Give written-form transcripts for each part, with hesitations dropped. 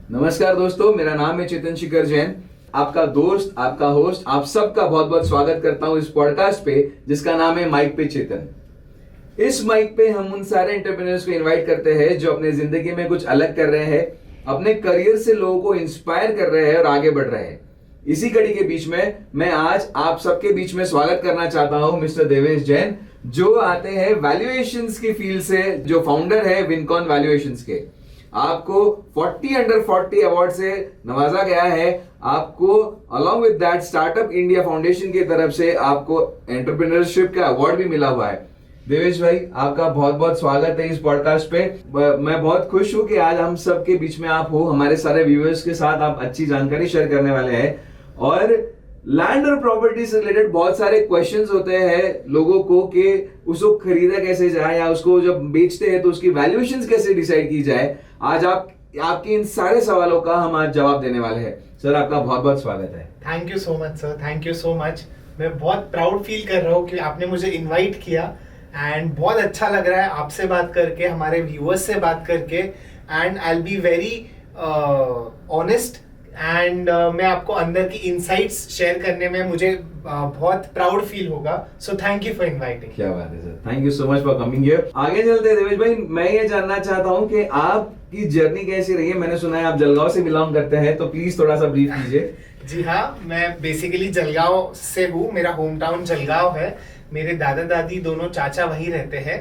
नमस्कार दोस्तों, मेरा नाम है चेतन शिखर जैन। आपका दोस्त, आपका होस्ट, आप सबका बहुत बहुत स्वागत करता हूं इस पॉडकास्ट पे जिसका नाम है माइक पे चेतन। इस माइक पे हम उन सारे एंटरप्रेन्योर्स को इनवाइट करते हैं जो अपने जिंदगी में कुछ अलग कर रहे हैं, अपने करियर से लोगों को इंस्पायर कर रहे हैं और आगे बढ़ रहे हैं। इसी कड़ी के बीच में मैं आज आप सबके बीच में स्वागत करना चाहता हूं मिस्टर देवेश जैन, जो आते हैं वैल्यूएशंस की फील्ड से, जो फाउंडर है विनकॉन वैल्यूएशंस के। आपको 40 अंडर 40 अवार्ड से नवाजा गया है। आपको along with that startup India foundation की तरफ से आपको एंटरप्रेन्योरशिप का अवार्ड भी मिला हुआ है। देवेश भाई, आपका बहुत बहुत स्वागत है इस पॉडकास्ट पे। मैं बहुत खुश हूं कि आज हम सब के बीच में आप हो। हमारे सारे व्यूअर्स के साथ आप अच्छी जानकारी शेयर करने वाले हैं। और लैंड और प्रॉपर्टी से रिलेटेड बहुत सारे क्वेश्चंस होते हैं लोगों को कि उसको खरीदा कैसे जाए या उसको जब बेचते हैं तो उसकी वैल्यूएशंस कैसे डिसाइड की जाए। आज आपके इन सारे सवालों का हम आज जवाब देने वाले हैं। सर, आपका बहुत बहुत स्वागत है। Thank you so much sir, thank you so much. मैं बहुत प्राउड फील कर रहा हूँ कि आपने मुझे इनवाइट किया एंड बहुत अच्छा लग रहा है आपसे बात करके, हमारे व्यूअर्स से बात करके। And I will be very honest and मैं आपको अंदर की इनसाइट्स शेयर करने में मुझे बहुत प्राउड फील होगा। So thank you for inviting. क्या बात है sir, thank you so much for coming here. आगे चलते हैं देवेश भाई, मैं ये जानना चाहता हूँ कि आपकी जर्नी कैसी रही है। मैंने सुना है आप जलगांव से बिलोंग करते हैं, तो प्लीज थोड़ा सा ब्रीफ कीजिए। जी हाँ, मैं बेसिकली जलगांव से हूँ। मेरा होम टाउन जलगांव है। मेरे दादा दादी दोनों चाचा वहीं रहते हैं।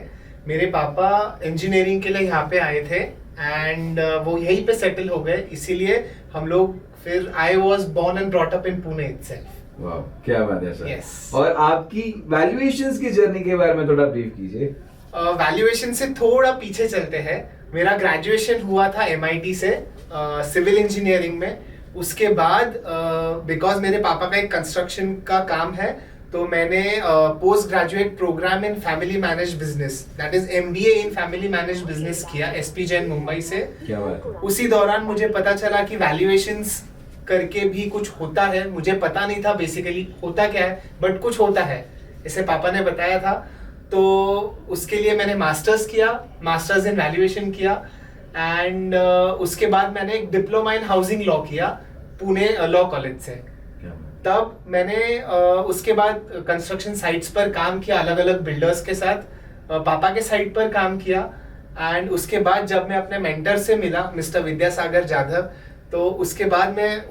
मेरे पापा इंजीनियरिंग के लिए यहाँ पे आए थे एंड वो यहीं पे सेटल हो गए, इसीलिए हम लोग फिर I was born and brought up in Pune itself. वाह, क्या बात है सर। Yes. और आपकी वैल्यूएशंस की जर्नी के बारे में थोड़ा ब्रीफ कीजिए। वैल्यूएशन से थोड़ा पीछे चलते हैं। मेरा ग्रेजुएशन हुआ था MIT से सिविल इंजीनियरिंग में। उसके बाद बिकॉज मेरे पापा का एक कंस्ट्रक्शन का काम है, तो मैंने post graduate program in family manage business, that is MBA in family manage business किया SP जैन मुंबई से। क्या बात है। उसी दौरान मुझे पता चला कि वैल्यूएशंस करके भी कुछ होता है। मुझे पता नहीं था बेसिकली होता क्या है, बट कुछ होता है, इसे पापा ने बताया था। तो उसके लिए मैंने मास्टर्स किया, मास्टर्स इन वैल्यूएशन किया एंड उसके बाद मैंने एक डिप्लोमा इन हाउसिंग लॉ किया पुणे लॉ कॉलेज से। तब मैंने उसके बाद कंस्ट्रक्शन साइट्स पर काम किया, अलग अलग बिल्डर्स के साथ। पापा के साइट पर काम किया एंड उसके बाद जब मैं अपने मेंटर से मिला, मिस्टर विद्यासागर जाधव, तो उसके बाद मैं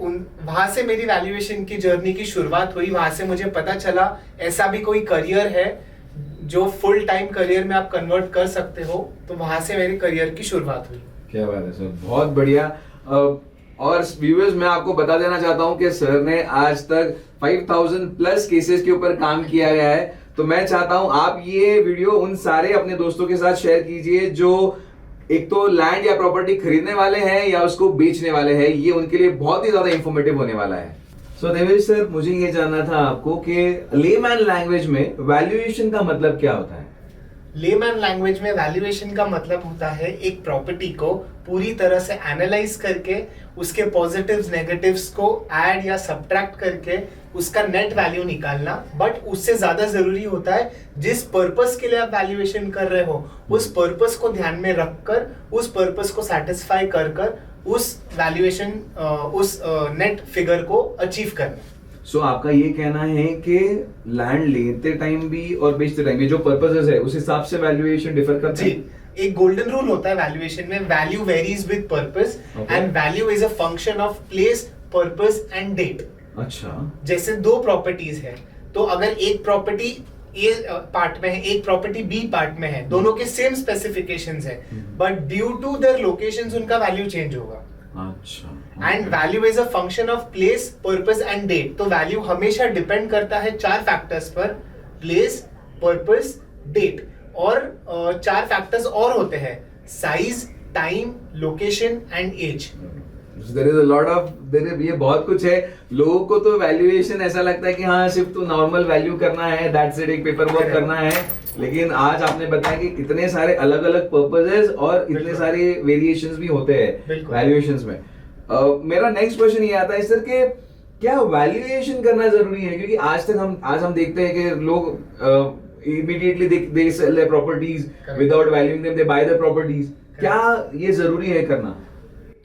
वहां से मेरी वैल्यूएशन की जर्नी की शुरुआत हुई। वहां से मुझे पता चला ऐसा भी कोई करियर है जो फुल टाइम करियर में आप कन्वर्ट कर सकते हो। तो वहां से मेरे करियर की शुरुआत हुई। क्या बात है सर, बहुत बढ़िया। और व्यूअर्स, मैं आपको बता देना चाहता हूं कि सर ने आज तक 5000 प्लस केसेस के ऊपर काम किया गया है। तो मैं चाहता हूं आप ये वीडियो उन सारे अपने दोस्तों के साथ शेयर कीजिए जो एक तो लैंड या प्रॉपर्टी खरीदने वाले हैं या उसको बेचने वाले हैं। ये उनके लिए बहुत ही ज्यादा इंफॉर्मेटिव होने वाला है। सो देवेश सर, मुझे ये जानना था आपको कि लेमैन लैंग्वेज में वैल्यूएशन का मतलब क्या होता है। लेमैन लैंग्वेज में वैल्यूएशन का मतलब होता है एक प्रॉपर्टी को पूरी तरह से एनालाइज करके उसके पॉजिटिव्स नेगेटिव्स को ऐड या सब्ट्रैक्ट करके उसका नेट वैल्यू निकालना। बट उससे ज्यादा जरूरी होता है जिस पर्पस के लिए आप वैल्यूएशन कर रहे हो, उस पर्पस को ध्यान में रखकर, उस पर्पस को सेटिस्फाई कर उस वैल्यूएशन उस नेट फिगर को अचीव करना। सो आपका ये कहना है कि लैंड लेते टाइम भी और बेचते टाइम भी जो पर्पसेस है उस हिसाब से वैल्यूएशन डिफर करता है। एक गोल्डन रूल होता है वैल्यूएशन में, value varies with purpose and value is a function of place, purpose and date. अच्छा, जैसे दो प्रॉपर्टीज है, तो अगर एक प्रॉपर्टी ए पार्ट में है, एक प्रॉपर्टी बी पार्ट में है, दोनों के सेम स्पेसिफिकेशंस है, but due to their locations उनका वैल्यू चेंज होगा। अच्छा। And value is a function of place, purpose and date. तो वैल्यू हमेशा डिपेंड करता है 4 फैक्टर्स पर, प्लेस, पर्पस, डेट। और 4 फैक्टर्स और होते हैं, size, time, location and age. There is a lot of ये बहुत कुछ है। लोगों को तो वैल्यूएशन ऐसा लगता है कि हाँ सिर्फ तो नॉर्मल वैल्यू करना है, दैट्स इट, एक पेपर वर्क करना है। लेकिन आज आपने बताया कि कितने सारे अलग अलग पर्पसेस और इतने सारे वेरिएशंस भी होते हैं वैल्यूएशंस में। मेरा नेक्स्ट क्वेश्चन ये आता है सर कि क्या वैल्यूएशन करना जरूरी है, क्योंकि आज हम देखते हैं कि लोग immediately they sell their properties without valuing them, they by the properties. क्या ये जरूरी है करना?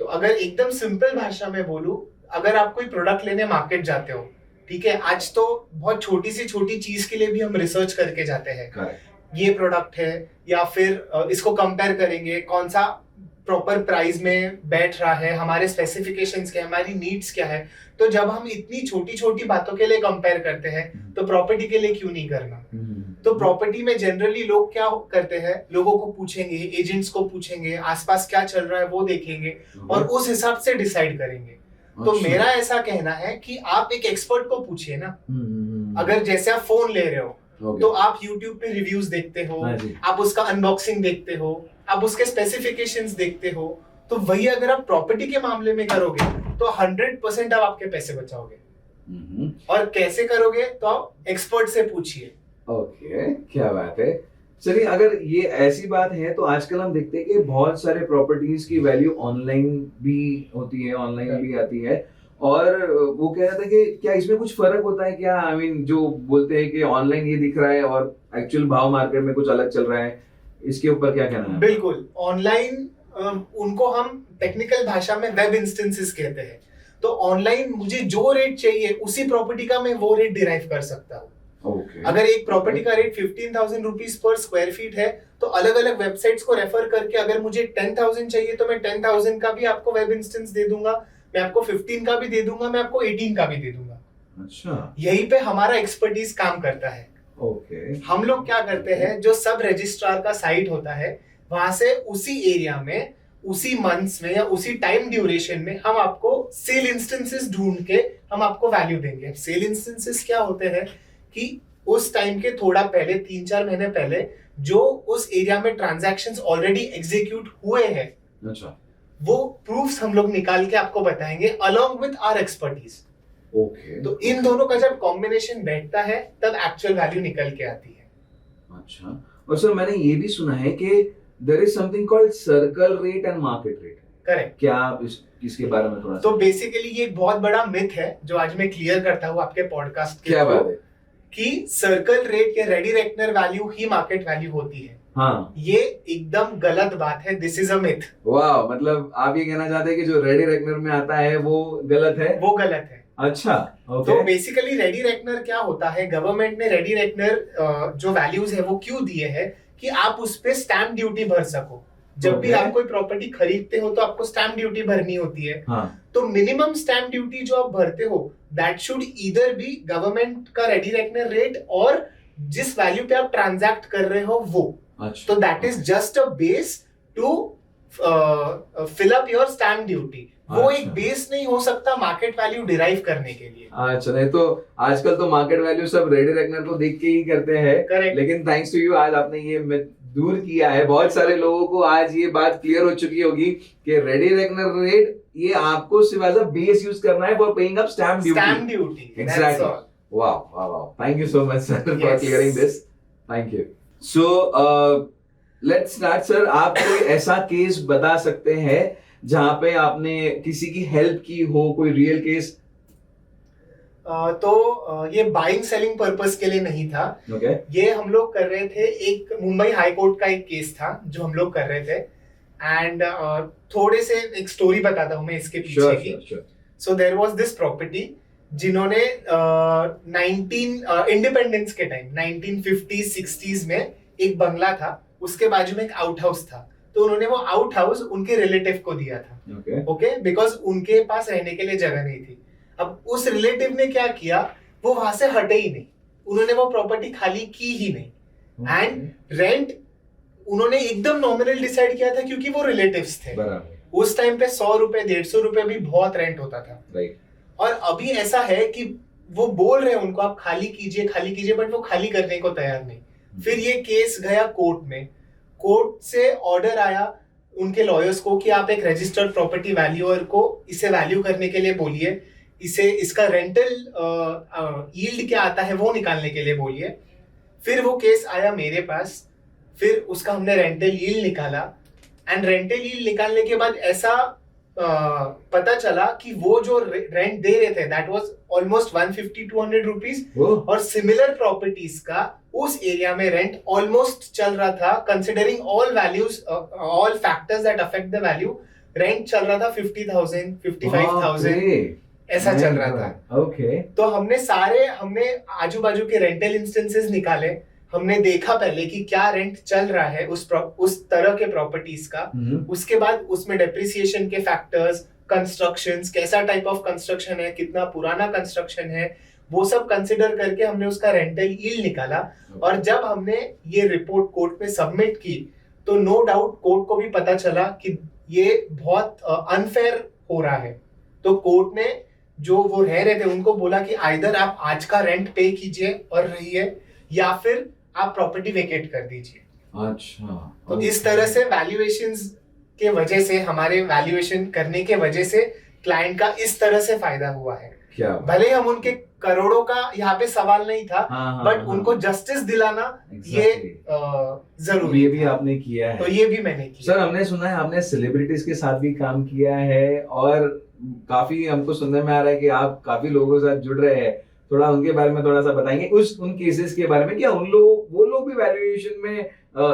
तो अगर एकदम सिंपल भाषा में बोलूं, अगर आप कोई प्रोडक्ट लेने मार्केट जाते हो, ठीक है, आज तो बहुत छोटी सी छोटी चीज के लिए भी हम रिसर्च करके जाते हैं। ये प्रोडक्ट है, या फिर इसको कंपेयर करेंगे कौन सा प्रॉपर प्राइस में बैठ रहा है, हमारे स्पेसिफिकेशंस क्या है, हमारी नीड्स क्या है। तो जब हम इतनी छोटी छोटी बातों के लिए कंपेयर करते हैं, तो प्रॉपर्टी के लिए क्यों नहीं करना। तो प्रॉपर्टी में जनरली लोग क्या करते हैं, लोगों को पूछेंगे, एजेंट्स को पूछेंगे, आसपास क्या चल रहा है वो देखेंगे और उस हिसाब से डिसाइड करेंगे। तो मेरा ऐसा कहना है कि आप एक एक्सपर्ट को पूछिए ना। अगर जैसे आप फोन ले रहे हो, तो आप YouTube पे रिव्यूज देखते हो, आप उसका अनबॉक्सिंग देखते हो, आप उसके स्पेसिफिकेशंस देखते हो। तो वही अगर आप प्रॉपर्टी के मामले में करोगे तो 100% आप आपके पैसे बचाओगे। और कैसे करोगे, तो आप एक्सपर्ट से पूछिए। ओके, क्या बात है। चलिए, अगर ये ऐसी बात है तो आजकल हम देखते हैं कि बहुत सारे प्रॉपर्टीज की वैल्यू ऑनलाइन भी होती है, ऑनलाइन भी आती है। और वो कह रहा था कि क्या इसमें कुछ फर्क होता है क्या? आई मीन, जो बोलते हैं कि ऑनलाइन ये दिख रहा है और एक्चुअल भाव मार्केट में कुछ अलग चल रहा है, इसके ऊपर क्या कहना है? बिल्कुल, ऑनलाइन उनको हम टेक्निकल भाषा में वेब इंस्टेंसेस कहते हैं। तो ऑनलाइन मुझे जो रेट चाहिए उसी प्रॉपर्टी का मैं वो रेट डिराइव कर सकता हूँ। अगर एक प्रॉपर्टी का rate 15,000 rupees per square feet है, तो अलग अलग वेबसाइट्स को रेफर करके अगर मुझे 10,000 चाहिए तो मैं 10,000 का भी आपको वेब इंस्टेंस दे दूंगा, मैं आपको 15 का भी दे दूंगा, मैं आपको 18 का भी दे दूंगा। अच्छा, यहीं पे हमारा एक्सपर्टीज काम करता है। ओके, हम लोग क्या करते हैं, जो सब रजिस्ट्रार का साइट होता है, वहां से उसी एरिया में, उसी मंथ्स में या उसी टाइम ड्यूरेशन में हम आपको सेल इंस्टेंसेस ढूंढ के हम आपको वैल्यू देंगे। सेल इंस्टेंसेस क्या होते हैं कि उस टाइम के थोड़ा पहले, 3-4 महीने पहले, जो उस एरिया में ट्रांजैक्शंस ऑलरेडी एग्जीक्यूट हुए हैं, अच्छा, वो प्रूफ्स हम लोग निकाल के आपको बताएंगे along with our expertise. Okay, तो इन दोनों का जब कॉम्बिनेशन बैठता है तब एक्चुअल वैल्यू निकल के आती है। अच्छा। और सर, मैंने ये भी सुना है कि there is something called circle rate and market rate. Correct. क्या आप इसके बारे में थोड़ा तो बेसिकली ये एक बहुत बड़ा मिथ है जो आज मैं क्लियर करता हूँ आपके पॉडकास्ट के क्या बात है कि सर्कल रेट या रेडी रेकनर वैल्यू ही मार्केट वैल्यू होती है। हाँ, ये एकदम गलत बात है। This is a myth. वाह, मतलब आप ये कहना चाहते हैं कि जो रेडी रेकनर में आता है वो गलत है? वो गलत है। अच्छा, ओके। तो बेसिकली रेडी रेकनर क्या होता है, गवर्नमेंट ने रेडी रेकनर जो वैल्यूज है वो क्यों दिए हैं कि आप उस पे स्टैंप ड्यूटी भर सको। जब भी आप कोई प्रॉपर्टी खरीदते हो तो आपको स्टैंप ड्यूटी भरनी होती है। हाँ। तो मिनिमम स्टैंप ड्यूटी जो आप भरते हो, that should either be government का रेडी रेकनर रेट और जिस वैल्यू पे आप ट्रांजैक्ट कर रहे हो वो। अच्छा, तो that is just a base to fill up your stamp duty. वो एक बेस नहीं हो सकता मार्केट वैल्यू डिराइव करने के लिए। अच्छा, नहीं तो आजकल तो मार्केट वैल्यू सब रेडी रेकनर को देख के ही करते हैं। करेक्ट। लेकिन थैंक्स टू यू, आज आपने ये मिथ दूर किया है। बहुत सारे लोगों को आज ये बात क्लियर हो चुकी होगी कि रेडी रेकनर रेट ये आपको सिर्फ एज अ बेस यूज करना है for paying up stamp duty. Stamp duty, exactly. वाह वाह वाह, thank you so much sir for clearing this. Thank you. So let's start sir. आप कोई ऐसा केस बता सकते हैं जहां पे आपने किसी की हेल्प की हो, कोई रियल केस? तो ये बाइंग सेलिंग पर्पस के लिए नहीं था। Okay. ये हम लोग कर रहे थे, एक मुंबई हाई कोर्ट का एक केस था जो हम लोग कर रहे थे। एंड थोड़े से एक स्टोरी बताता हूँ मैं इसके पीछे की। So there was this property जिन्होंने 19 के टाइम 1950s 60s में एक बंगला था, उसके बाजू में एक आउट हाउस था। तो उन्होंने वो आउट हाउस उनके रिलेटिव को दिया था। ओके, बिकॉज उनके पास रहने के लिए जगह नहीं थी। अब उस रिलेटिव ने क्या किया, वो वहां से हटे ही नहीं, उन्होंने वो प्रॉपर्टी खाली की ही नहीं। एंड रेंट उन्होंने एकदम नॉमिनल डिसाइड किया था क्योंकि वो रिलेटिव्स थे। उस टाइम पे 100 रुपए 150 रुपए भी बहुत रेंट होता था। और अभी ऐसा है कि वो बोल रहे हैं उनको आप खाली कीजिए, बट वो खाली करने को तैयार नहीं। फिर ये केस गया कोर्ट में। कोर्ट से ऑर्डर आया उनके लॉयर्स को कि आप एक रजिस्टर्ड प्रॉपर्टी वैल्यूअर को इसे वैल्यू करने के लिए बोलिए, इसका रेंटल यील्ड क्या आता है वो निकालने के लिए बोलिए। फिर वो केस आया मेरे पास, फिर उसका हमने रेंटल यील्ड निकाला। एंड रेंटल यील्ड निकालने के बाद ऐसा पता चला कि वो जो रेंट दे रहे थे दैट वाज ऑलमोस्ट 150-200 रुपीज। और सिमिलर प्रॉपर्टीज का उस एरिया में रेंट ऑलमोस्ट चल रहा था, considering all values, all factors that affect the value, rent चल रहा था 50,000 55,000 ऐसा चल रहा था। ओके। तो हमने आजू बाजू के रेंटल इंस्टेंसेस निकाले, हमने देखा पहले कि क्या रेंट चल रहा है उस तरह के प्रॉपर्टीज का। उसके बाद उसमें डेप्रिसिएशन के फैक्टर्स, कंस्ट्रक्शंस, कैसा टाइप ऑफ कंस्ट्रक्शन है, कितना पुराना कंस्ट्रक्शन है, वो सब कंसिडर करके हमने उसका रेंटल यील्ड निकाला। और जब हमने ये रिपोर्ट कोर्ट में सबमिट की तो नो डाउट कोर्ट को भी पता चला कि ये बहुत अनफेयर हो रहा है। तो कोर्ट ने जो वो रह रहे थे उनको बोला कि आइदर आप आज का रेंट पे कीजिए और रहिए, या फिर आप प्रॉपर्टी वेकेट कर दीजिए। अच्छा। तो इस तरह से वैल्यूएशंस के वजह से, हमारे वैल्यूएशन करने के वजह से क्लाइंट का इस तरह से फायदा हुआ है। क्या भले हम उनके करोड़ों का यहाँ पे सवाल नहीं था, बट उनको जस्टिस दिलाना ये जरूरी, ये भी आपने किया है। तो ये भी मैंने किया। सर हमने सुना है आपने सेलिब्रिटीज के साथ भी काम किया है, और काफी हमको सुनने में आ रहा है कि आप काफी लोगों के साथ जुड़ रहे हैं। थोड़ा उनके बारे में थोड़ा सा बताएंगे, उन केसेस के बारे में। क्या वो लोग भी वैल्यूएशन में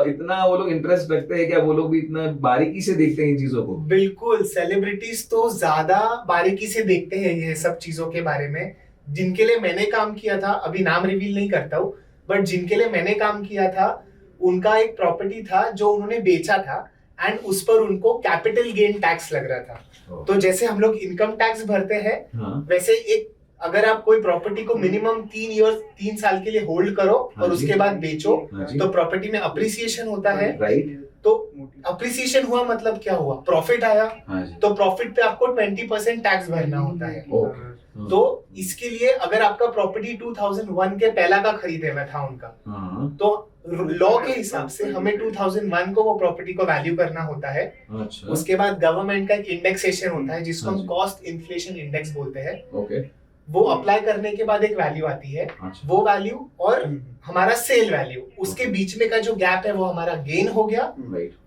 इतना वो लोग इंटरेस्ट रखते हैं? क्या वो लोग भी इतना बारीकी से देखते हैं इन चीजों को? बिल्कुल, सेलिब्रिटीज तो ज्यादा बारीकी से देखते हैं ये सब चीजों के बारे में। जिनके लिए मैंने काम किया था, अभी नाम रिवील नहीं करता हूँ, बट जिनके लिए मैंने काम किया था उनका एक प्रॉपर्टी था जो उन्होंने बेचा था, एंड उस पर उनको कैपिटल गेन टैक्स लग रहा था। तो जैसे हम लोग इनकम टैक्स भरते हैं, वैसे एक अगर आप कोई प्रॉपर्टी को मिनिमम 3 साल के लिए होल्ड करो और उसके बाद बेचो, तो प्रॉपर्टी में अप्रिसिएशन होता है। तो अप्रिसिएशन हुआ मतलब क्या हुआ? प्रॉफिट आया, तो प्रॉफिट पे आपको 20% टैक्स भरना होता है। तो इसके लिए अगर आपका प्रॉपर्टी 2001 के पहला का खरीदे हुआ था उनका, तो लॉ के हिसाब से हमें 2001 को वो प्रॉपर्टी को वैल्यू करना होता है। अच्छा। उसके बाद गवर्नमेंट का एक इंडेक्सेशन होता है जिसको हम कॉस्ट इन्फ्लेशन इंडेक्स बोलते हैं। ओके। वो अप्लाई करने के बाद एक वैल्यू आती है। अच्छा। वो वैल्यू और हमारा सेल वैल्यू, उसके बीच में का जो गैप है वो हमारा गेन हो गया,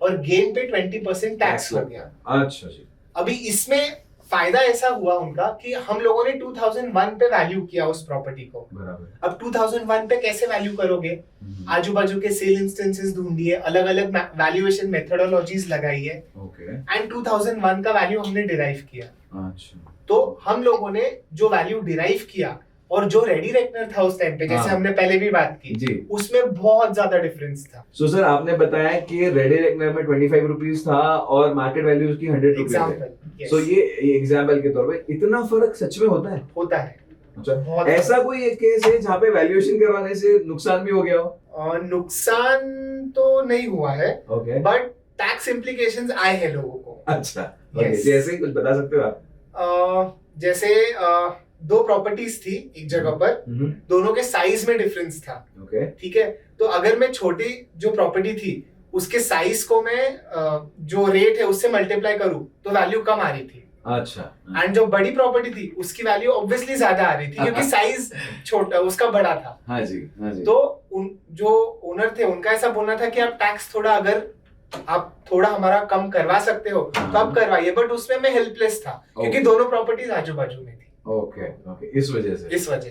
और गेन पे 20% टैक्स हो गया। अच्छा जी। अभी इसमें फायदा ऐसा हुआ उनका कि हम लोगों ने 2001 पे वैल्यू किया उस प्रॉपर्टी को। बराबर। अब 2001 पे कैसे वैल्यू करोगे? आजू बाजू के सेल इंस्टेंसेस ढूंढिए, अलग अलग वैल्यूएशन मेथोडोलॉजीज लगाइए, एंड 2001 का वैल्यू हमने डिराइव किया। अच्छा। तो हम लोगों ने जो वैल्यू डिराइव किया और जो रेडी रेकनर था उस टाइम पे, जैसे हमने पहले भी बात की जी, उसमें बहुत ज्यादा डिफरेंस था। सो सर आपने बताया कि रेडी रेकनर में 25 रुपीज था और मार्केट वैल्यू उसकी 100 रुपीज है। सो ये एग्जांपल के तौर पे इतना फर्क सच में होता है? होता है। अच्छा, ऐसा कोई एक केस है जहाँ पे वैल्यूएशन करवाने से नुकसान भी हो गया हो? नुकसान तो नहीं हुआ है, ओके, बट टैक्स इम्प्लीकेशंस आए हैं लोगों को। अच्छा, जैसे कुछ बता सकते हो आप? जैसे 2 प्रॉपर्टीज थी एक जगह पर, दोनों के साइज में डिफरेंस था। ठीक है, तो अगर मैं छोटी जो प्रॉपर्टी थी उसके साइज को मैं जो रेट है उससे मल्टीप्लाई करूं तो वैल्यू कम आ रही थी। अच्छा। एंड जो बड़ी प्रॉपर्टी थी उसकी वैल्यू ऑब्वियसली ज्यादा आ रही थी क्योंकि साइज छोटा उसका बड़ा था। हाँ जी, हाँ जी। तो जो ओनर थे उनका ऐसा बोलना था कि आप टैक्स थोड़ा, अगर आप थोड़ा हमारा कम करवा सकते हो तो आप करवाइए, बट उसमें मैं हेल्पलेस था क्योंकि दोनों प्रॉपर्टीज आजू बाजू में थी। ओके, इस वजह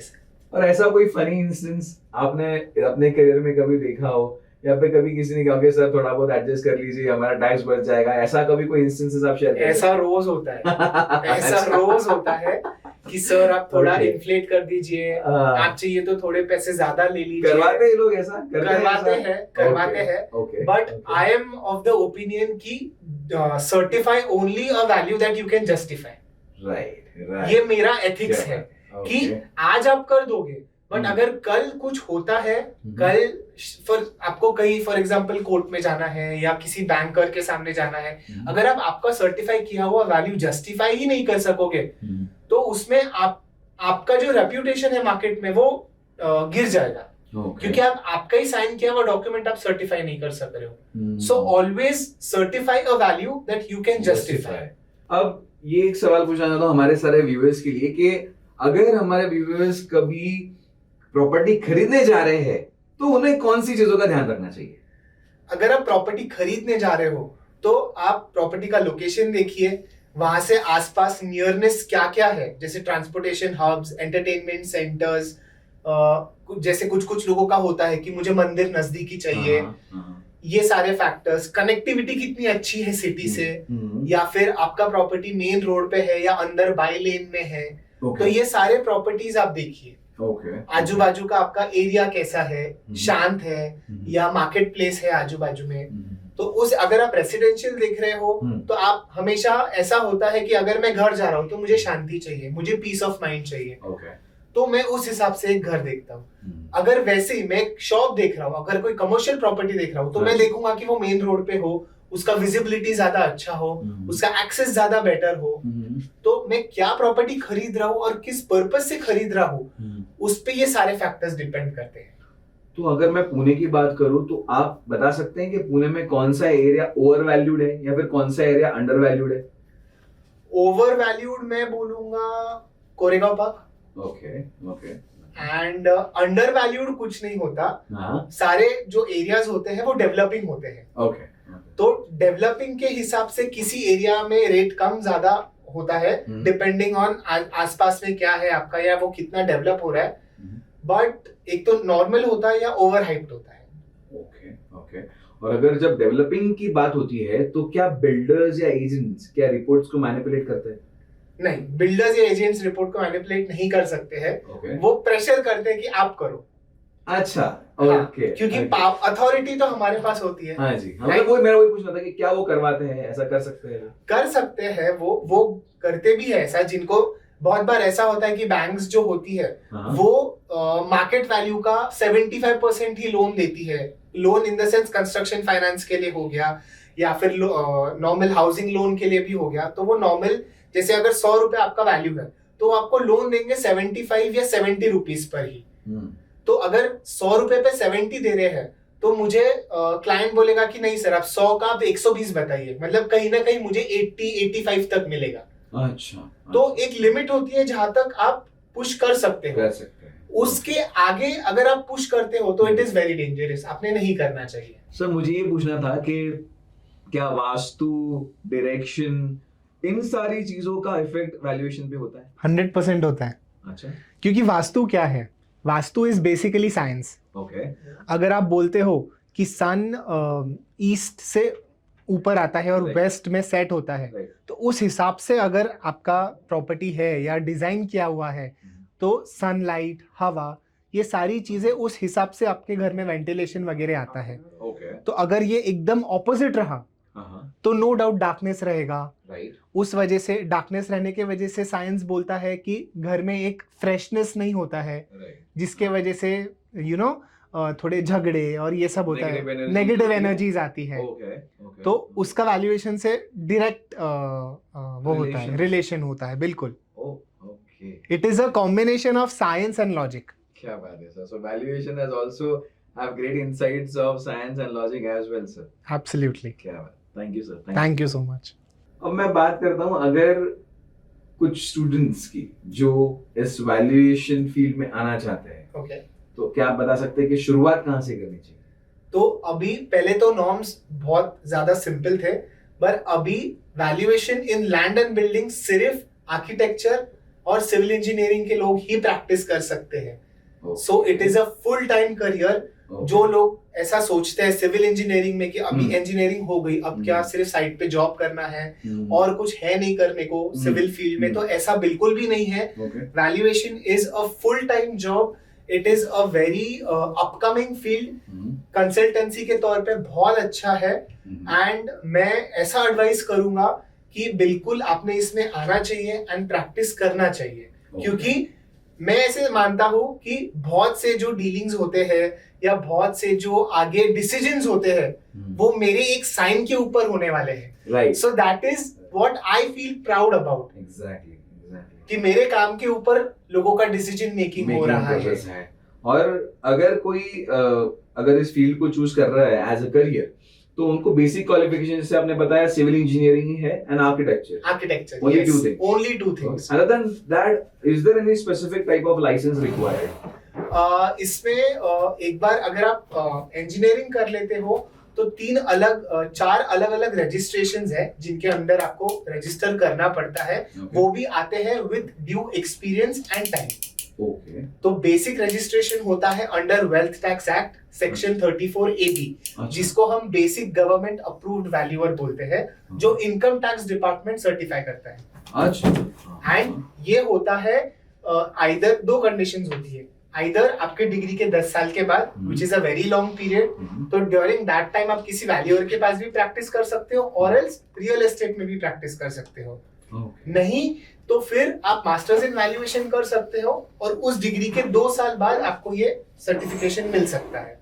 से। और ऐसा कोई फनी इंस्टेंस आपने अपने करियर में कभी देखा हो, या फिर कभी किसी ने कहा कि सर थोड़ा बहुत एडजस्ट कर लीजिए हमारा टैक्स बच जाएगा, ऐसा कभी कोई इंस्टेंसेस आप शेयर करें? ऐसा रोज होता है। ऐसा रोज होता है कि सर आप थोड़ा इन्फ्लेट कर दीजिए, आप चाहिए तो थोड़े पैसे ज्यादा ले लीजिए। करवाते हैं लोग ऐसा? करवाते हैं, but I am of the opinion की certify only a value that you can justify. Right. ये मेरा एथिक्स है कि आज आप कर दोगे, बट अगर कल कुछ होता है, कल आपको कहीं फॉर एग्जांपल कोर्ट में जाना है या किसी बैंकर के सामने जाना है, अगर आप आपका सर्टिफाई किया हुआ वैल्यू जस्टिफाई ही नहीं कर सकोगे तो उसमें आपका जो रेप्यूटेशन है मार्केट में वो गिर जाएगा। क्योंकि आप आपका ही साइन किया हुआ डॉक्यूमेंट आप सर्टिफाई नहीं कर सक रहे हो। So always certify a value that you can justify. अब ये एक सवाल पूछना चाहता हूँ हमारे सारे व्यूअर्स के लिए कि अगर हमारे व्यूअर्स कभी प्रॉपर्टी खरीदने जा रहे हैं तो उन्हें कौन सी चीजों का ध्यान रखना चाहिए? अगर आप प्रॉपर्टी खरीदने जा रहे हो तो आप प्रॉपर्टी का लोकेशन देखिए, वहां से आसपास नियरनेस क्या क्या है, जैसे ट्रांसपोर्टेशन हब्स, एंटरटेनमेंट सेंटर्स, जैसे कुछ लोगों का होता है कि मुझे मंदिर नजदीकी चाहिए, ये सारे फैक्टर्स, कनेक्टिविटी कितनी अच्छी है सिटी से, या फिर आपका प्रॉपर्टी मेन रोड पे है या अंदर बाई लेन में है, तो ये सारे प्रॉपर्टीज आप देखिए। आजू बाजू का आपका एरिया कैसा है, शांत है या मार्केट प्लेस है आजू बाजू में। तो उस अगर आप रेसिडेंशियल देख रहे हो तो आप हमेशा ऐसा होता है कि अगर मैं घर जा रहा हूँ तो मुझे शांति चाहिए, मुझे पीस ऑफ माइंड चाहिए, तो मैं उस हिसाब से एक घर देखता हूँ। अगर वैसे ही मैं शॉप देख रहा हूँ, अगर कोई कमर्शियल प्रॉपर्टी देख रहा हूँ, तो मैं देखूंगा कि वो मेन रोड पे हो, उसका विजिबिलिटी ज्यादा अच्छा हो, उसका एक्सेस ज्यादा बेटर हो। तो मैं क्या प्रॉपर्टी खरीद रहा हूँ और किस पर्पज से खरीद रहा हूँ, उस पे ये सारे फैक्टर्स डिपेंड करते हैं। तो अगर मैं पुणे की बात करूं तो आप बता सकते हैं कि पुणे में कौन सा एरिया ओवर वैल्यूड है या फिर कौन सा एरिया अंडर वैल्यूड है? ओवर वैल्यूड मैं बोलूंगा Koregaon park. Okay. And under valued कुछ नहीं होता। सारे जो एरियाज होते हैं वो डेवलपिंग होते हैं। तो डेवलपिंग के हिसाब से किसी एरिया में रेट कम ज्यादा होता है, डिपेंडिंग ऑन आसपास में क्या है आपका या वो कितना डेवलप हो रहा है। बट एक तो नॉर्मल होता है या ओवर हाइप्ड होता है। ओके। और अगर जब डेवलपिंग की बात होती है तो क्या बिल्डर्स या एजेंट्स क्या रिपोर्ट्स को मैनिपुलेट करते हैं? नहीं, बिल्डर्स या एजेंट्स रिपोर्ट को मैनिपुलेट नहीं कर सकते हैं। वो प्रेशर करते हैं कि आप करो। अच्छा, ओके। क्योंकि अथॉरिटी तो हमारे पास होती है। हाँ जी, मतलब मेरा वही पूछना था कि क्या वो करवाते हैं, ऐसा कर सकते हैं? कर सकते हैं, वो करते भी है ऐसा। जिनको बहुत बार ऐसा होता है कि बैंक्स जो होती है वो मार्केट वैल्यू का 75% ही लोन देती है। Loan in the sense construction finance के लिए हो गया या फिर नॉर्मल हाउसिंग लोन के लिए भी हो गया। तो वो नॉर्मल जैसे अगर 100 रुपए आपका वैल्यू है तो आपको लोन देंगे 75 या 70 रुपीज पर ही। तो अगर 100 रुपए पे 70 दे रहे हैं तो मुझे क्लाइंट बोलेगा कि नहीं सर, आप 100 का आप 120 बताइए, मतलब कहीं ना कहीं मुझे 80-85 तक मिलेगा। अच्छा। तो एक लिमिट होती है जहां तक आप पुश कर सकते हो। उसके आगे अगर आप पुश करते हो तो इट इज वेरी डेंजरस, आपने नहीं करना चाहिए। सर मुझे ये पूछना था कि क्या वास्तु, डायरेक्शन, इन सारी चीजों का इफेक्ट वैल्यूएशन पे होता है? 100% होता है। अच्छा। क्योंकि वास्तु क्या है? Vastu is basically science. अगर आप बोलते हो कि सन ईस्ट से ऊपर आता है और वेस्ट में सेट होता है, तो उस हिसाब से अगर आपका प्रॉपर्टी है या डिजाइन किया हुआ है तो सनलाइट, हवा, ये सारी चीजें उस हिसाब से आपके घर में वेंटिलेशन वगैरह आता है। तो अगर ये एकदम ऑपोजिट रहा तो नो डाउट डार्कनेस रहेगा। उस वजह से, डार्कनेस रहने के वजह से साइंस बोलता है कि घर में एक फ्रेशनेस नहीं होता है, जिसके वजह से थोड़े झगड़े और ये सब होता है, नेगेटिव एनर्जीज आती है। तो उसका वैल्यूएशन से डायरेक्ट वो होता है, रिलेशन होता है। बिल्कुल, it is a combination of science and logic. क्या बात है sir. So valuation has also have great insights of science and logic as well sir. Absolutely. क्या बात। Thank you sir. Thank you so much. अब मैं बात करता हूँ अगर कुछ स्टूडेंट्स की जो इस वैल्यूएशन फील्ड में आना चाहते हैं, तो क्या आप बता सकते हैं कि शुरुआत कहाँ से करनी चाहिए? तो अभी पहले तो नॉर्म्स बहुत ज्यादा सिंपल थे, पर अभी valuation in land and building सिर्फ आर्किटेक्चर और सिविल इंजीनियरिंग के लोग ही प्रैक्टिस कर सकते हैं। So it is a full time career. जो लोग ऐसा सोचते हैं सिविल इंजीनियरिंग में कि अभी इंजीनियरिंग हो गई, अब क्या सिर्फ साइट पे जॉब करना है और कुछ है नहीं करने को सिविल फील्ड में, तो ऐसा बिल्कुल भी नहीं है। Valuation is a full time job. It is a very upcoming field. Consultancy के तौर पे बहुत अच्छा है। एंड मैं ऐसा एडवाइस करूंगा कि बिल्कुल आपने इसमें आना चाहिए एंड प्रैक्टिस करना चाहिए। क्योंकि मैं ऐसे मानता हूं कि बहुत से जो डीलिंग्स होते हैं या बहुत से जो आगे डिसीजंस होते हैं वो मेरे एक साइन के ऊपर होने वाले हैं। So that is what I feel proud about. Exactly कि मेरे काम के ऊपर लोगों का डिसीजन मेकिंग हो रहा है। और अगर कोई अगर इस फील्ड को चूज कर रहा है एज अ करियर, तो उनको बेसिक क्वालिफिकेशन जैसे आपने बताया सिविल इंजीनियरिंग ही है and architecture only two things other than that is there any specific type of license required? इसमें एक बार अगर आप इंजीनियरिंग कर लेते हो तो 4 अलग अलग रजिस्ट्रेशंस है जिनके अंदर आपको रजिस्टर करना पड़ता है। वो भी आते हैं with due experience and time. Okay तो बेसिक रजिस्ट्रेशन होता है under wealth tax act section 34AB, जिसको हम बेसिक गवर्नमेंट अप्रूव्ड वैल्यूअर बोलते हैं, जो इनकम टैक्स डिपार्टमेंट सर्टिफाई करता है। अच्छा। एंड ये होता है आइदर दो कंडीशंस होती है, आइदर आपके डिग्री के 10 साल के बाद, which is a very long period, तो ड्यूरिंग दैट टाइम आप किसी वैल्यूअर के पास भी प्रैक्टिस कर सकते हो, और एल्स रियल एस्टेट में भी प्रैक्टिस कर सकते हो। नहीं तो फिर आप मास्टर्स इन वैल्यूएशन कर सकते हो, और उस डिग्री के 2 साल बाद आपको ये सर्टिफिकेशन मिल सकता है।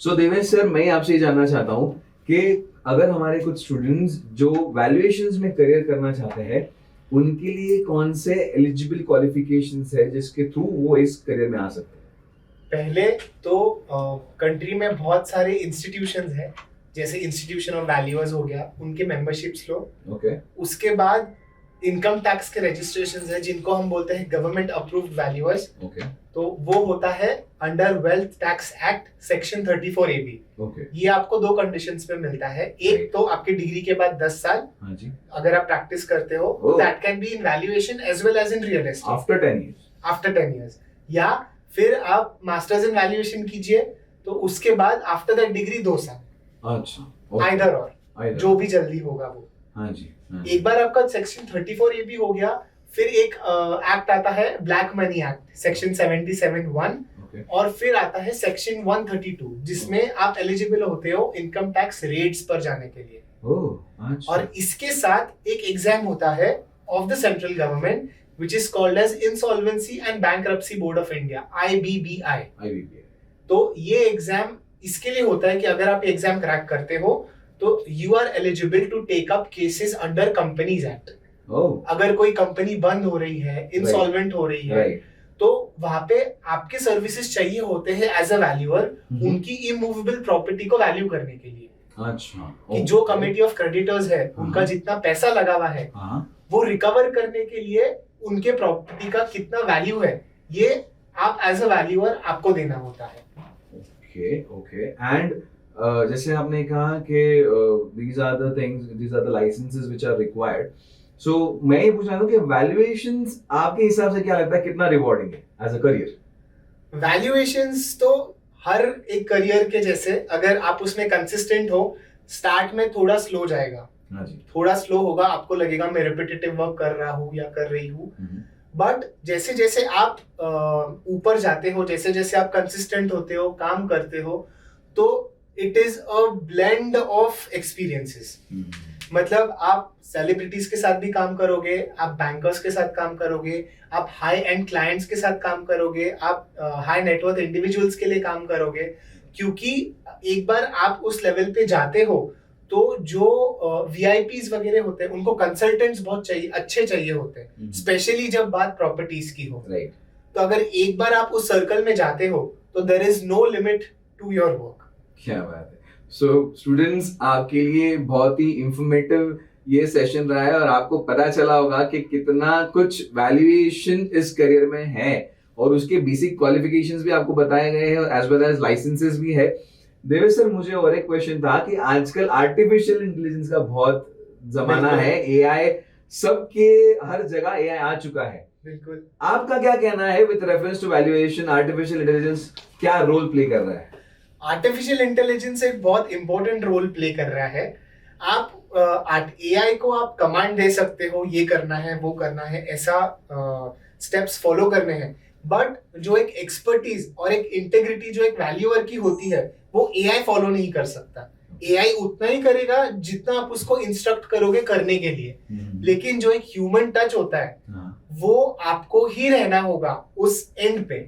सो देवेश सर, मैं आपसे ये जानना चाहता हूँ कि अगर हमारे कुछ स्टूडेंट्स जो वैल्यूएशंस में करियर करना चाहते हैं, उनके लिए कौन से एलिजिबल क्वालिफिकेशंस है जिसके थ्रू वो इस करियर में आ सकते हैं? पहले तो कंट्री में बहुत सारे इंस्टीट्यूशंस हैं, जैसे इंस्टीट्यूशन ऑफ वैल्यूअर्स हो गया, उनके मेंबरशिप्स लो। ओके। उसके बाद इनकम टैक्स के रजिस्ट्रेशंस हैं, जिनको हम बोलते हैं गवर्नमेंट अप्रूव्ड वैल्यूअर्स। ओके। तो वो होता है under wealth tax act section 34AB। Okay. ये आपको दो कंडीशंस में मिलता है, एक तो आपकी डिग्री के बाद 10 साल, हाँ जी, अगर आप प्रैक्टिस करते हो, that can be in valuation as well as in real estate after 10 years. After 10 years, या फिर आप मास्टर्स इन वैल्यूएशन कीजिए, तो उसके बाद आफ्टर दैट डिग्री 2 साल। अच्छा, आइदर और, जो भी जल्दी होगा वो। हाँ जी, हाँ जी। एक बार आपका सेक्शन 34AB हो गया, फिर एक एक्ट आता है black money act section 77(1), okay. और फिर आता है सेक्शन 132, जिसमें आप एलिजिबल होते हो इनकम टैक्स रेट्स पर जाने के लिए। ओह, अच्छा। और इसके साथ एक एग्जाम होता है of the central government, which is called as Insolvency and Bankruptcy Board of India, IBBI। IBBI। तो ये एग्जाम इसके लिए होता है कि अगर आप एग्जाम क्रैक करते हो तो you are eligible to take up cases under companies act. अगर कोई कंपनी बंद हो रही है, इंसॉल्वेंट हो रही है, तो वहां पे आपके सर्विसेज चाहिए होते हैं एज अ वैल्यूअर, उनकी इमूवेबल प्रॉपर्टी को वैल्यू करने के लिए। अच्छा। कि जो कमिटी ऑफ क्रेडिटर्स है, उनका जितना पैसा लगा हुआ है, वो रिकवर करने के लिए उनके प्रॉपर्टी का कितना वैल्यू है, ये आप एज अ वैल्यूअर आपको देना होता है। Okay, okay. एंड जैसे आपने कहा कि these are the things, these are the licenses which are required. So मैं ये पूछ रहा हूँ कि valuations आपके हिसाब से क्या लगता है कितना रिवॉर्डिंग है एज अ करियर? वैल्यूएशंस तो हर एक करियर के जैसे, अगर आप उसमें कंसिस्टेंट हो, स्टार्ट में थोड़ा स्लो जाएगा, हाँ जी, थोड़ा स्लो होगा, आपको लगेगा मैं रिपीटेटिव वर्क कर रहा हूँ या कर रही हूँ, बट जैसे जैसे आप ऊपर जाते हो, जैसे जैसे आप कंसिस्टेंट होते हो, काम करते हो, तो it is a blend of experiences. मतलब आप सेलिब्रिटीज के साथ भी काम करोगे, आप बैंकर्स के साथ काम करोगे, आप हाई एंड क्लाइंट्स के साथ काम करोगे, आप हाई नेटवर्थ इंडिविजुअल्स के लिए काम करोगे, क्योंकि एक बार आप उस लेवल पे जाते हो तो जो वीआईपीज वगैरह होते हैं, उनको कंसल्टेंट्स बहुत चाहिए, अच्छे चाहिए होते हैं, स्पेशली जब बात प्रॉपर्टीज की हो। राइट। तो अगर एक बार आप उस सर्कल में जाते हो तो there is no limit to your work. क्या बात है। सो स्टूडेंट्स, आपके लिए बहुत ही इंफॉर्मेटिव ये सेशन रहा है, और आपको पता चला होगा कि कितना कुछ वैल्यूएशन इस करियर में है, और उसके बेसिक क्वालिफिकेशंस भी आपको बताए गए हैं, एज वेल एज लाइसेंसेस भी है। देवेश सर, मुझे और एक क्वेश्चन था कि आजकल आर्टिफिशियल इंटेलिजेंस का बहुत जमाना है, एआई सबके हर जगह एआई आ चुका है। बिल्कुल। आपका क्या कहना है with reference to valuation? Artificial intelligence क्या रोल प्ले कर रहा है? आर्टिफिशियल इंटेलिजेंस एक बहुत इंपॉर्टेंट रोल प्ले कर रहा है। आप एआई को आप कमांड दे सकते हो, ये करना है, वो करना है, ऐसा स्टेप्स फॉलो करने हैं, बट जो एक एक्सपर्टीज और एक इंटेग्रिटी जो एक वैल्यूअर की होती है, वो एआई फॉलो नहीं कर सकता। एआई उतना ही करेगा जितना आप उसको इंस्ट्रक्ट करोगे करने के लिए, लेकिन जो एक ह्यूमन टच होता है, वो आपको ही रहना होगा उस एंड पे।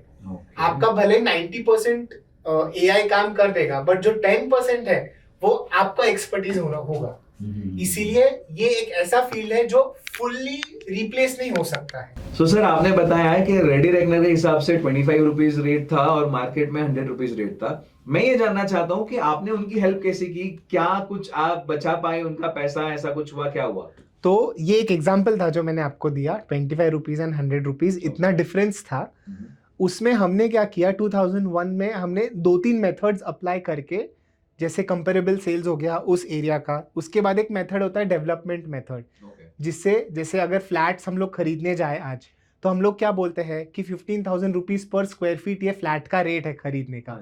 आपका भले 90% एआई काम कर देगा, बट जो 10% है वो आपका एक्सपर्टीज होगा। इसीलिए ये एक ऐसा फील्ड है जो फुल्ली रिप्लेस नहीं हो सकता है। सो सर, आपने बताया है कि रेडी रेकनर के हिसाब से 25 रुपीज रेट था और मार्केट में 100 रुपीज रेट था। मैं ये जानना चाहता हूँ कि आपने उनकी हेल्प कैसे की? क्या कुछ आप बचा पाए उनका पैसा? ऐसा कुछ हुआ? क्या हुआ? तो ये एक एग्जाम्पल था जो मैंने आपको दिया, 25 रुपीज एंड 100 रुपीज, इतना डिफरेंस था। उसमें हमने क्या किया, 2001 में हमने 2-3 मेथड्स अप्लाई करके, जैसे कंपेरेबल सेल्स हो गया उस एरिया का, उसके बाद एक मेथड होता है डेवलपमेंट मेथड, जिससे जैसे अगर फ्लैट्स हम लोग खरीदने जाए आज, तो हम लोग क्या बोलते हैं कि 15,000 रुपीज पर स्क्वायर फीट ये फ्लैट का रेट है खरीदने का।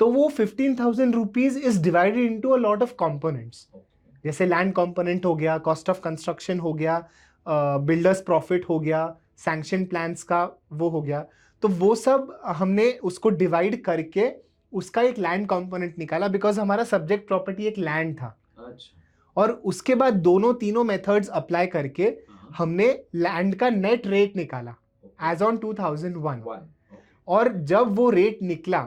तो वो 15,000 rupees is divided into a lot of components, जैसे लैंड कंपोनेंट हो गया, कॉस्ट ऑफ कंस्ट्रक्शन हो गया, बिल्डर्स प्रॉफिट हो गया, सैंक्शन प्लान्स का वो हो गया। तो वो सब हमने उसको डिवाइड करके उसका एक लैंड कंपोनेंट निकाला, बिकॉज हमारा सब्जेक्ट प्रॉपर्टी एक लैंड था। और उसके बाद दोनों तीनों मेथड्स अप्लाई करके हमने लैंड का नेट रेट निकाला एज ऑन 2001। और जब वो रेट निकला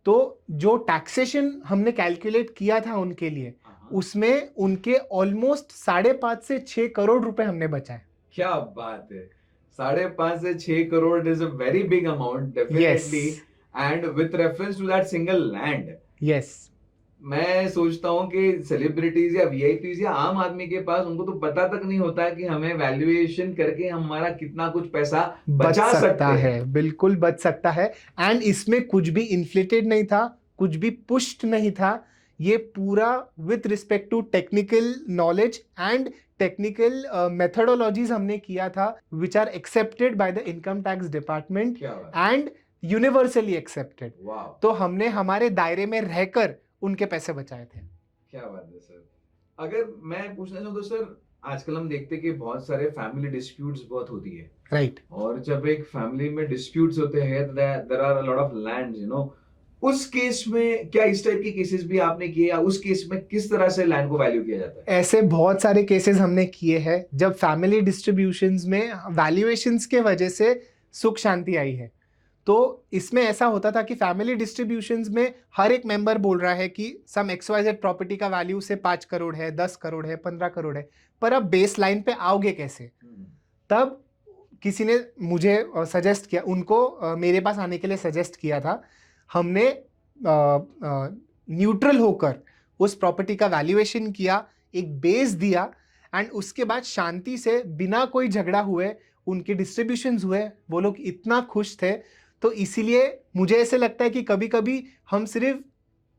तो जो टैक्सेशन हमने कैलकुलेट किया था उनके लिए, उसमें उनके ऑलमोस्ट 5.5 से 6 करोड़ रुपए हमने बचाए। क्या बात है, 5.5 से 6 crore is a very big amount definitely, and with reference to that single land. Yes, मैं सोचता हूँ कि सेलिब्रिटीज या वीआईपीज या आम आदमी के पास, उनको तो पता तक नहीं होता है कि हमें वैल्यूएशन करके हमारा कितना कुछ पैसा बचा सकता है। बिल्कुल बच सकता है। एंड इसमें कुछ भी इन्फ्लेटेड नहीं था, कुछ भी पुश्ड नहीं था। ये पूरा with respect to technical knowledge and technical methodologies हमने किया था, which are accepted by the income tax department and universally accepted. तो हमने हमारे दायरे में रहकर उनके पैसे बचाए थे। क्या बात है सर। अगर मैं पूछना चाहूँ तो सर, आजकल हम देखते हैं कि बहुत सारे फैमिली डिस्प्यूट्स बहुत होती है, राइट? और जब एक फैमिली में डिस्प्यूट्स होते हैं, there are a lot of lands, you know, उस केस में क्या इस टाइप के केसेस भी आपने किए, या उस केस में किस तरह से लैंड को वैल्यू किया जाता है? ऐसे बहुत सारे केसेस हमने किए हैं जब फैमिली डिस्ट्रीब्यूशंस में वैल्यूएशंस के वजह से सुख शांति आई है। तो इसमें ऐसा होता था कि फैमिली डिस्ट्रीब्यूशंस में हर एक मेंबर बोल रहा है कि सम XYZ प्रॉपर्टी का वैल्यू से 5 करोड़ है, 10 करोड़ है, 15 करोड़ है, पर अब बेस लाइन पे आओगे कैसे? तब किसी ने मुझे सजेस्ट किया, उनको मेरे पास आने के लिए सजेस्ट किया था। हमने न्यूट्रल होकर उस प्रॉपर्टी का वैल्यूएशन किया, एक बेस दिया, एंड उसके बाद शांति से बिना कोई झगड़ा हुए उनके डिस्ट्रीब्यूशंस हुए। वो लोग इतना खुश थे। तो इसीलिए मुझे ऐसे लगता है कि कभी कभी हम सिर्फ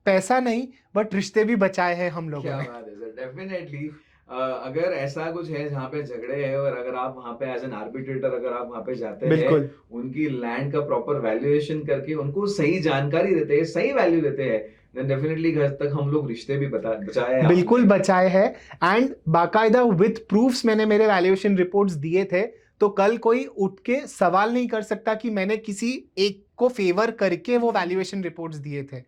पैसा नहीं बट रिश्ते भी बचाए हैं हम लोगों ने। क्या बात है सर, डेफिनेटली। अगर ऐसा कुछ है जहाँ पे झगड़े हैं, और अगर आप वहाँ पे एज एन आर्बिट्रेटर अगर आप वहाँ पे जाते हैं, उनकी लैंड का प्रॉपर वैल्यूएशन करके उनको सही जानकारी देते हैं, सही वैल्यू देते हैं, देन डेफिनेटली घर तक हम लोग रिश्ते भी बचाए हैं। बिल्कुल बचाए हैं। एंड बाकायदा विथ प्रूफ्स मैंने मेरे वैल्यूएशन रिपोर्ट्स दिए थे। तो कल कोई उठ के सवाल नहीं कर सकता कि मैंने किसी एक को फेवर करके वो वैल्यूएशन रिपोर्ट्स दिए थे।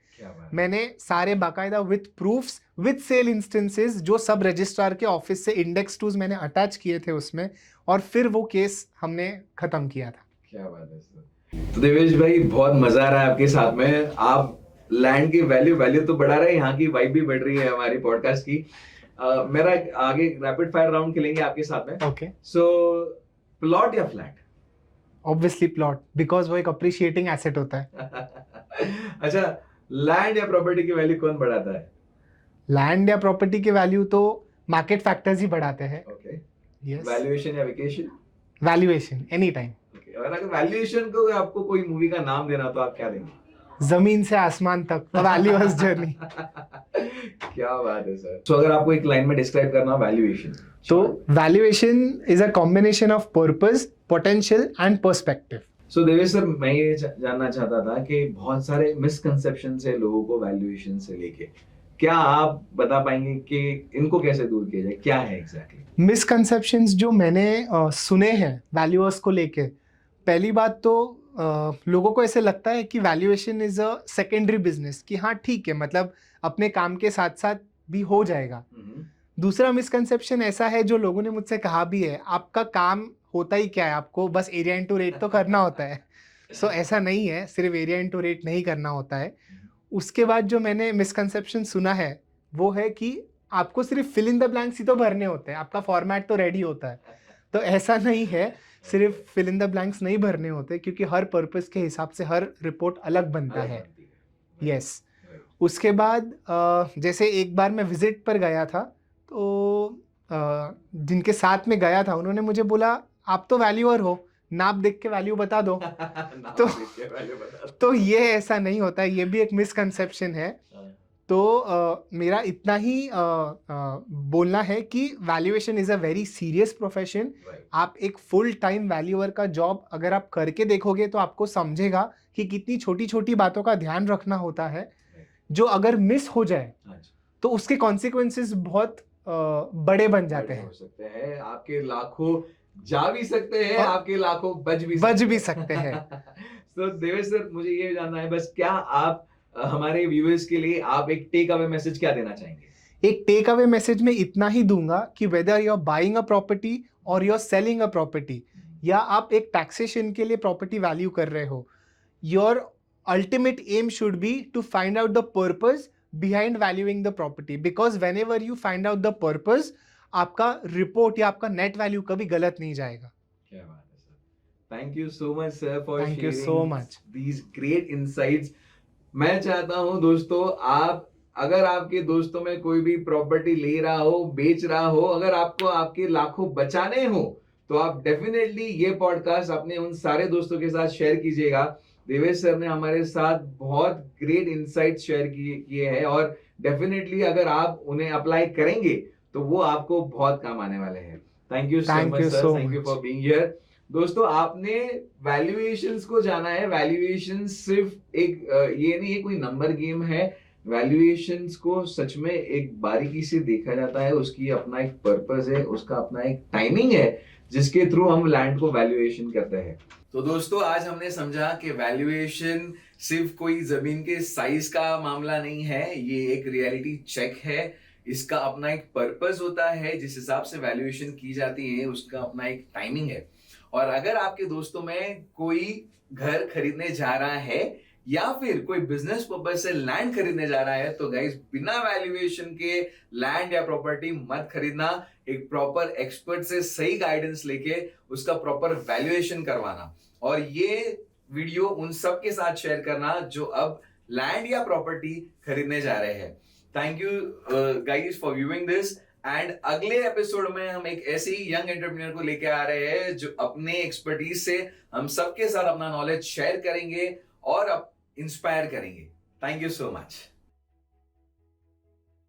मैंने सारे बाकायदा with proofs, with sale instances, जो सब रजिस्ट्रार के ऑफिस से इंडेक्स टूज मैंने अटैच किए थे उसमें, और फिर वो केस हमने खत्म किया था। क्या बात है सर। तो देवेश भाई, बहुत मजा आ रहा है आपके साथ में। आप लैंड की वैल्यू तो बढ़ा रहे हैं, यहाँ की वाइब भी बढ़ रही है हमारी पॉडकास्ट की। मेरा आगे रैपिड फायर राउंड खेलेंगे आपके साथ में। ओके। सो प्लॉट या फ्लैट? ऑब्वियसली प्लॉट, बिकॉज वो एक अप्रिशिएटिंग एसेट होता है। अच्छा, लैंड या प्रॉपर्टी की वैल्यू कौन बढ़ाता है? लैंड या प्रॉपर्टी की वैल्यू तो मार्केट फैक्टर्स ही बढ़ाते हैं। ओके। यस। वैल्यूएशन या vacation? Valuation, any time. Okay. और अगर वैल्यूएशन को आपको कोई मूवी का नाम देना तो आप क्या देंगे? जमीन से आसमान तक, वैल्यूअस जर्नी। क्या बात है सर। तो अगर आपको एक लाइन में डिस्क्राइब करना हो वैल्यूएशन, तो valuation is a combination of purpose, potential and perspective. So Devesh sir, मैं ये जानना चाहता था कि बहुत सारे मिसकंसेप्शन है लोगों को वैल्यूएशन से लेके, क्या आप बता पाएंगे कि इनको कैसे दूर किया जाए? क्या है एग्जैक्टली मिसकंसेप्शंस जो मैंने सुने हैं वैल्यूअर्स को लेके? पहली बात तो लोगों को ऐसे लगता है कि valuation is a secondary business, कि हाँ ठीक है, मतलब अपने काम के साथ साथ भी हो जाएगा। दूसरा मिसकंसेप्शन ऐसा है जो लोगों ने मुझसे कहा भी है, आपका काम होता ही क्या है, आपको बस एरिया इनटू रेट तो करना होता है। सो ऐसा नहीं है, सिर्फ एरिया इनटू रेट नहीं करना होता है। उसके बाद जो मैंने मिसकंसेप्शन सुना है वो है कि आपको सिर्फ फिल इन द ब्लैंक्स ही तो भरने होते हैं, आपका फॉर्मेट तो रेडी होता है। तो ऐसा नहीं है, सिर्फ फिल इन द ब्लैंक्स नहीं भरने होते, क्योंकि हर पर्पस के हिसाब से हर रिपोर्ट अलग बनता है। यस। उसके बाद जैसे एक बार मैं विजिट पर गया था, तो जिनके साथ में गया था उन्होंने मुझे बोला, आप तो वैल्यूअर हो, नाप देख के वैल्यू बता दो। तो ये ऐसा नहीं होता है, ये भी एक मिसकंसेप्शन है। तो मेरा इतना ही बोलना है कि valuation is a very serious profession. आप एक फुल टाइम वैल्यूअर का जॉब अगर आप करके देखोगे तो आपको समझेगा कि कितनी छोटी छोटी बातों का ध्यान रखना होता है, जो अगर मिस हो जाए तो उसके कॉन्सिक्वेंसेस बहुत बड़े बन जाते हैं. हो सकते हैं, आपके लाखों जा भी सकते हैं, और आपके लाखों बच भी सकते हैं. तो देवेश सर, मुझे ये जानना है बस, क्या आप हमारे व्यूअर्स के लिए आप एक टेक अवे मैसेज क्या देना चाहेंगे? एक टेक अवे मैसेज में इतना ही दूंगा कि whether you are buying a property और you are selling a property, या आप एक टैक्सेशन के लिए प्रॉपर्टी वैल्यू कर रहे हो, your ultimate aim should be to find out the purpose behind valuing the property, because whenever you find out the purpose, आपका रिपोर्ट या आपका नेट वैल्यू कभी गलत नहीं जाएगा. क्या बात है sir, thank you so much sir for Thank you so much. These great insights. मैं चाहता हूं दोस्तों, आप अगर आपके दोस्तों में कोई भी प्रॉपर्टी ले रहा हो, बेच रहा हो, अगर आपको आपके लाखों बचाने हो, तो आप डेफिनेटली ये पॉडकास्ट अपने उन सारे दोस्तों के साथ शेयर कीजिएगा. देवेश सर ने हमारे साथ बहुत ग्रेट इनसाइट्स शेयर किए हैं, और डेफिनेटली अगर आप उन्हें अप्लाई करेंगे तो वो आपको बहुत काम आने वाले हैं. Thank you so much sir, thank you for being here. दोस्तों, आपने वैल्यूएशंस को जाना है. वैल्यूएशन सिर्फ एक ये नहीं है कोई नंबर गेम है. वैल्यूएशंस को सच में एक बारीकी से देखा जाता है. उसकी अपना एक पर्पस है, उसका अपना एक टाइमिंग है जिसके थ्रू हम लैंड को वैल्यूएशन करते हैं. तो दोस्तों, आज हमने समझा कि वैल्यूएशन सिर्फ कोई जमीन के साइज का मामला नहीं है, ये एक रियलिटी चेक है. इसका अपना एक पर्पस होता है, जिस हिसाब से वैल्यूएशन की जाती है उसका अपना एक टाइमिंग है. और अगर आपके दोस्तों में कोई घर खरीदने जा रहा है या फिर कोई बिजनेस पर्पस से लैंड खरीदने जा रहा है, तो गाइस, बिना वैल्यूएशन के लैंड या प्रॉपर्टी मत खरीदना. एक प्रॉपर एक्सपर्ट से सही गाइडेंस लेके उसका प्रॉपर वैल्यूएशन करवाना, और ये वीडियो उन सब के साथ शेयर करना जो अब लैंड या प्रॉपर्टी खरीदने जा रहे हैं. Thank you guys for viewing this. And अगले एपिसोड में हम एक ऐसे ही यंग एंटरप्रेन्योर को लेके आ रहे हैं जो अपने एक्सपर्टीज से हम सबके साथ अपना नॉलेज शेयर करेंगे और इंस्पायर करेंगे. Thank you so much.